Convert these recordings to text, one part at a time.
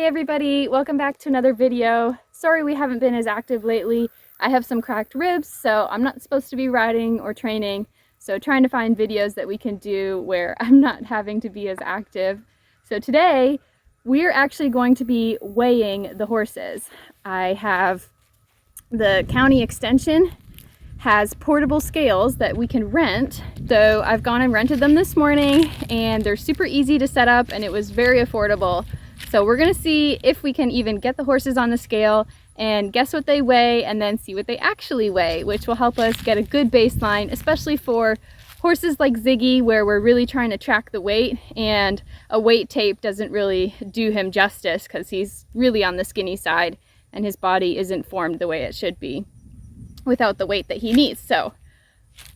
everybody, welcome back to another video. Sorry we haven't been as active lately. I have some cracked ribs, so I'm not supposed to be riding or training. So trying to find videos that we can do where I'm not having to be as active. So today we're actually going to be weighing the horses. I have the county extension has portable scales that we can rent. So I've gone and rented them this morning and they're super easy to set up and it was very affordable. So we're gonna see if we can even get the horses on the scale and guess what they weigh and then see what they actually weigh, which will help us get a good baseline, especially for horses like Ziggy where we're really trying to track the weight, and a weight tape doesn't really do him justice because he's really on the skinny side and his body isn't formed the way it should be without the weight that he needs. So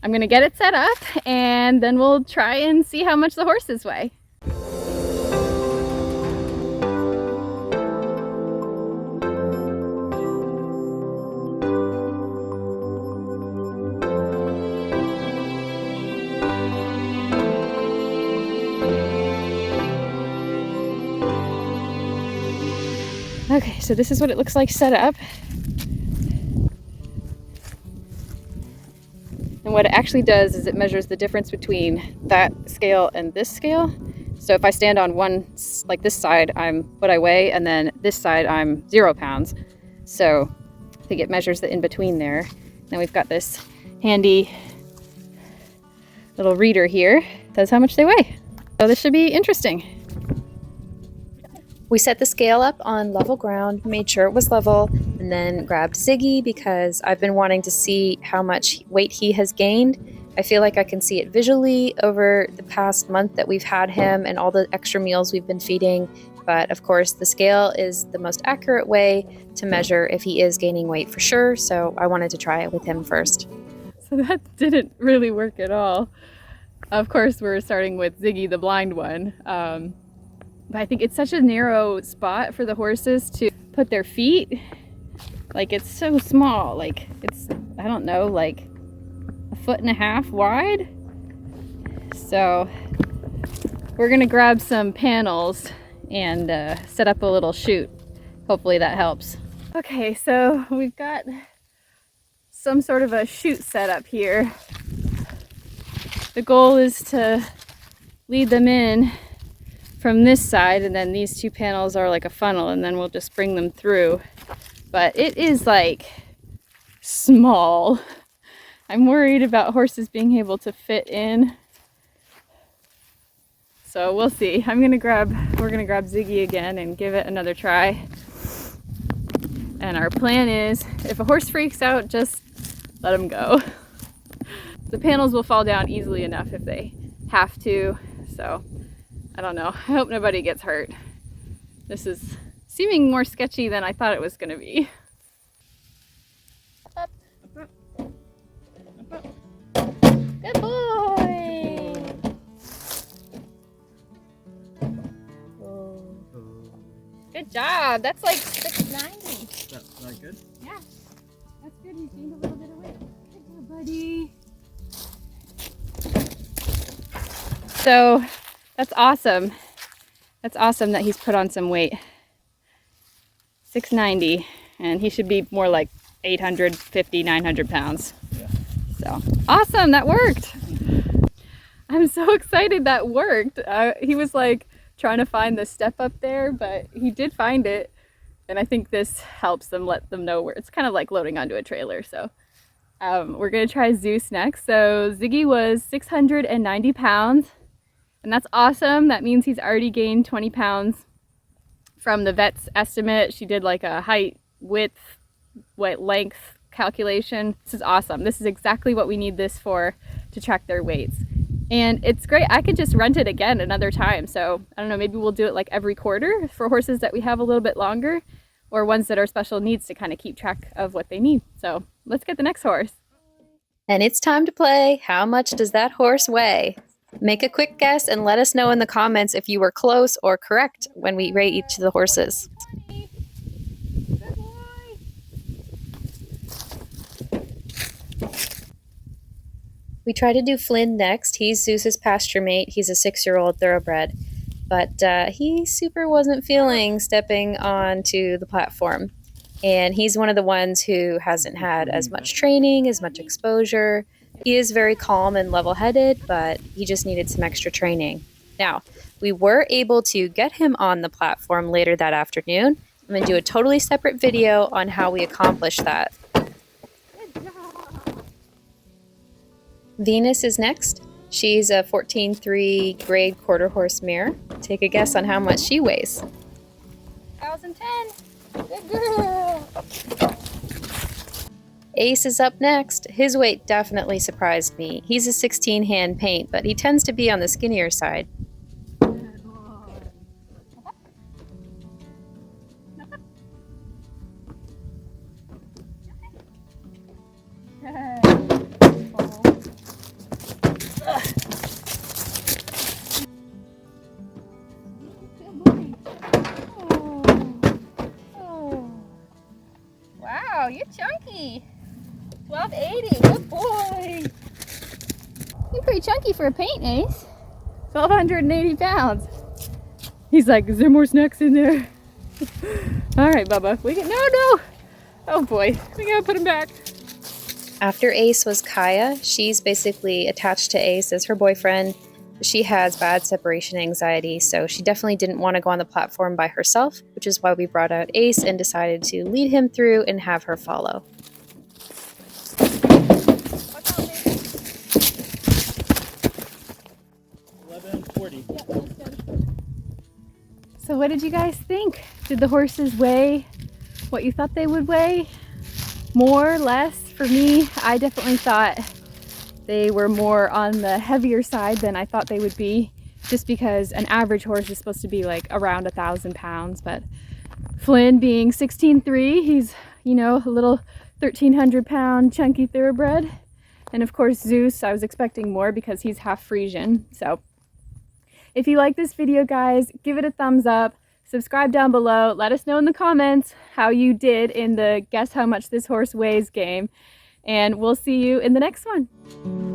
I'm gonna get it set up and then we'll try and see how much the horses weigh. Okay, so this is what it looks like set up. And what it actually does is it measures the difference between that scale and this scale. So if I stand on one, like this side, I'm what I weigh, and then this side I'm 0 pounds. So I think it measures the in between there. Then we've got this handy little reader here. Says how much they weigh. So this should be interesting. We set the scale up on level ground, made sure it was level, and then grabbed Ziggy because I've been wanting to see how much weight he has gained. I feel like I can see it visually over the past month that we've had him and all the extra meals we've been feeding. But of course, the scale is the most accurate way to measure if he is gaining weight for sure. So I wanted to try it with him first. So that didn't really work at all. Of course, we're starting with Ziggy, the blind one. But I think it's such a narrow spot for the horses to put their feet. Like, it's so small. Like, it's, I don't know, like 1.5 feet wide. So we're gonna grab some panels and set up a little chute. Hopefully that helps. Okay, so we've got some sort of a chute set up here. The goal is to lead them in from this side, and then these two panels are like a funnel, and then we'll just bring them through. But it is like small. I'm worried about horses being able to fit in. So we'll see. We're gonna grab Ziggy again and give it another try. And our plan is, if a horse freaks out, just let him go. The panels will fall down easily enough if they have to, so I don't know. I hope nobody gets hurt. This is seeming more sketchy than I thought it was going to be. Up, up, up, up. Good boy! Oh. Good job! That's like 690. That's that good? Yeah, that's good. He's gained a little bit of weight. Good job, buddy. So that's awesome. That's awesome that he's put on some weight. 690, and he should be more like 850, 900 pounds. Yeah. So awesome, that worked. I'm so excited that worked. He was like trying to find the step up there, but he did find it. And I think this helps them, let them know where it's kind of like loading onto a trailer. So we're gonna try Zeus next. So Ziggy was 690 pounds. And that's awesome. That means he's already gained 20 pounds from the vet's estimate. She did like a height, width, length calculation. This is awesome. This is exactly what we need this for, to track their weights. And it's great. I could just rent it again another time. So I don't know, maybe we'll do it like every quarter for horses that we have a little bit longer, or ones that are special needs to kind of keep track of what they need. So let's get the next horse. And it's time to play. How much does that horse weigh? Make a quick guess and let us know in the comments if you were close or correct when we rate each of the horses. Good boy. We try to do Flynn next. He's Zeus's pasture mate. He's a 6-year-old thoroughbred. but he super wasn't feeling stepping onto the platform. And he's one of the ones who hasn't had as much training, as much exposure. He is very calm and level headed, but he just needed some extra training. Now, we were able to get him on the platform later that afternoon. I'm going to do a totally separate video on how we accomplished that. Venus is next. She's a 14.3 grade quarter horse mare. Take a guess on how much she weighs. 1,010. Good girl. Ace is up next. His weight definitely surprised me. He's a 16 hand paint, but he tends to be on the skinnier side. Wow, you're chunky. 1280, good boy. You're pretty chunky for a paint, Ace. 1,280 pounds. He's like, is there more snacks in there? All right, Bubba, we can, no. Oh boy, we gotta put him back. After Ace was Kaya. She's basically attached to Ace as her boyfriend. She has bad separation anxiety, so she definitely didn't want to go on the platform by herself, which is why we brought out Ace and decided to lead him through and have her follow. So what did you guys think? Did the horses weigh what you thought they would weigh? More, less? For me, I definitely thought they were more on the heavier side than I thought they would be, just because an average horse is supposed to be like around 1,000 pounds. But Flynn being 16.3, he's, you know, a little 1,300 pound chunky thoroughbred. And of course Zeus, I was expecting more because he's half Frisian. So if you like this video, guys, give it a thumbs up, subscribe down below, let us know in the comments how you did in the guess how much this horse weighs game, and we'll see you in the next one.